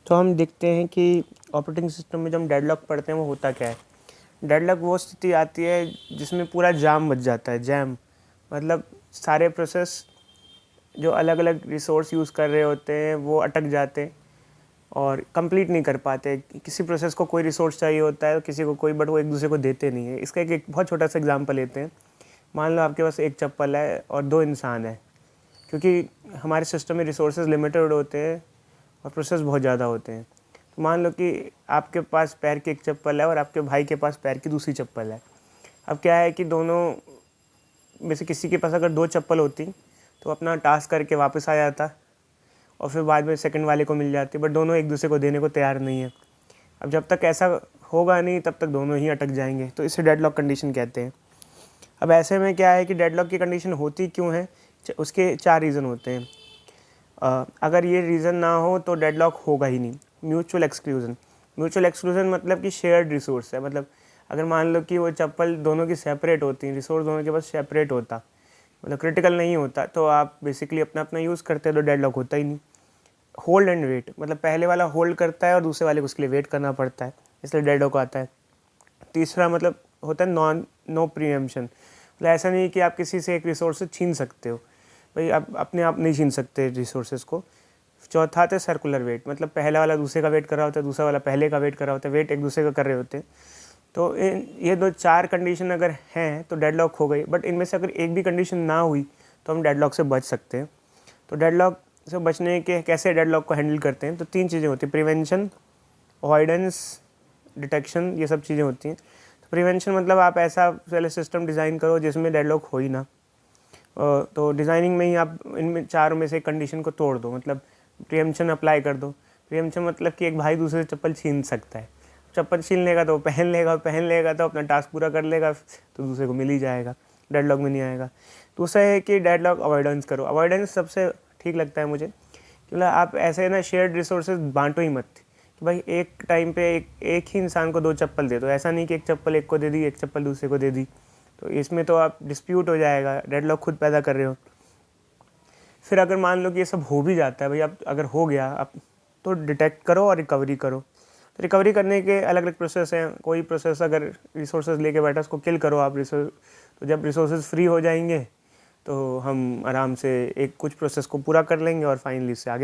तो हम देखते हैं कि ऑपरेटिंग सिस्टम में जब हम डेडलॉक पढ़ते हैं वो होता क्या है। डेडलॉक वो स्थिति आती है जिसमें पूरा जाम बच जाता है। जैम मतलब सारे प्रोसेस जो अलग अलग रिसोर्स यूज़ कर रहे होते हैं वो अटक जाते हैं और कंप्लीट नहीं कर पाते। किसी प्रोसेस को कोई रिसोर्स चाहिए होता है, किसी को कोई, बट वो एक दूसरे को देते नहीं है। इसका एक बहुत छोटा सा एग्जांपल लेते हैं। मान लो आपके पास एक चप्पल है और दो इंसान है। क्योंकि हमारे सिस्टम में रिसोर्सेज लिमिटेड होते हैं और प्रोसेस बहुत ज़्यादा होते हैं। तो मान लो कि आपके पास पैर की एक चप्पल है और आपके भाई के पास पैर की दूसरी चप्पल है। अब क्या है कि दोनों में से किसी के पास अगर दो चप्पल होती तो अपना टास्क करके वापस आ जाता और फिर बाद में सेकंड वाले को मिल जाती, बट दोनों एक दूसरे को देने को तैयार नहीं है। अब जब तक ऐसा होगा नहीं तब तक दोनों ही अटक जाएंगे, तो इसे डेडलॉक कंडीशन कहते हैं। अब ऐसे में क्या है कि डेडलॉक की कंडीशन होती क्यों है, उसके 4 रीज़न होते हैं। अगर ये रीज़न ना हो तो डेडलॉक होगा ही नहीं। म्यूचुअल एक्सक्लूजन मतलब कि शेयर्ड रिसोर्स है। मतलब अगर मान लो कि वो चप्पल दोनों की सेपरेट होती, रिसोर्स दोनों के पास सेपरेट होता, मतलब क्रिटिकल नहीं होता, तो आप बेसिकली अपना अपना यूज़ करते तो डेडलॉक होता ही नहीं। होल्ड एंड वेट मतलब पहले वाला होल्ड करता है और दूसरे वाले को उसके लिए वेट करना पड़ता है, इसलिए डेडलॉक आता है। तीसरा मतलब होता है नो प्रीएम्पशन। मतलब ऐसा नहीं कि आप किसी से एक रिसोर्स छीन सकते हो, भाई आप अपने आप नहीं छीन सकते रिसोर्सेज को। चौथा आता है सर्कुलर वेट, मतलब पहला वाला दूसरे का वेट कर रहा होता है, दूसरा वाला पहले का वेट कर रहा होता है, वेट एक दूसरे का कर रहे होते हैं। तो ये 4 कंडीशन अगर हैं तो डेडलॉक हो गई। बट इनमें से अगर एक भी कंडीशन ना हुई तो हम डेडलॉक से बच सकते हैं। तो डेडलॉक से बचने के कैसे डेडलॉक को हैंडल करते हैं, तो 3 चीज़ें होती हैं: प्रिवेंशन, अवॉइडेंस, डिटेक्शन। ये सब चीज़ें होती हैं। तो प्रिवेंशन मतलब आप ऐसा पहले सिस्टम डिज़ाइन करो जिसमें डेडलॉक हो ही ना। तो डिज़ाइनिंग में ही आप इनमें 4 में से कंडीशन को तोड़ दो, मतलब प्रिएम्पशन अप्लाई कर दो। प्रिएम्पशन मतलब कि एक भाई दूसरे से चप्पल छीन सकता है। चप्पल छीन लेगा तो पहन लेगा तो अपना टास्क पूरा कर लेगा, तो दूसरे को मिल ही जाएगा, डेडलॉक में नहीं आएगा। दूसरा है कि डेडलॉक अवॉइडेंस करो। अवॉइडेंस सबसे ठीक लगता है मुझे, क्योंकि आप ऐसे ना शेयर्ड रिसोर्सेज बांटो ही मत कि भाई एक टाइम पे एक ही इंसान को 2 चप्पल दे दो। ऐसा नहीं कि एक चप्पल एक को दे दी, एक चप्पल दूसरे को दे दी, तो इसमें तो आप डिस्प्यूट हो जाएगा, डेडलॉक खुद पैदा कर रहे हो। फिर अगर मान लो कि ये सब हो भी जाता है, भाई अब अगर हो गया अब तो डिटेक्ट करो और रिकवरी करो। तो रिकवरी करने के अलग अलग प्रोसेस हैं। कोई प्रोसेस अगर रिसोर्सेज लेके बैठा उसको किल करो आप रिसोर्स, तो जब रिसोर्सेज फ्री हो जाएंगे तो हम आराम से एक कुछ प्रोसेस को पूरा कर लेंगे और फाइनली इससे आगे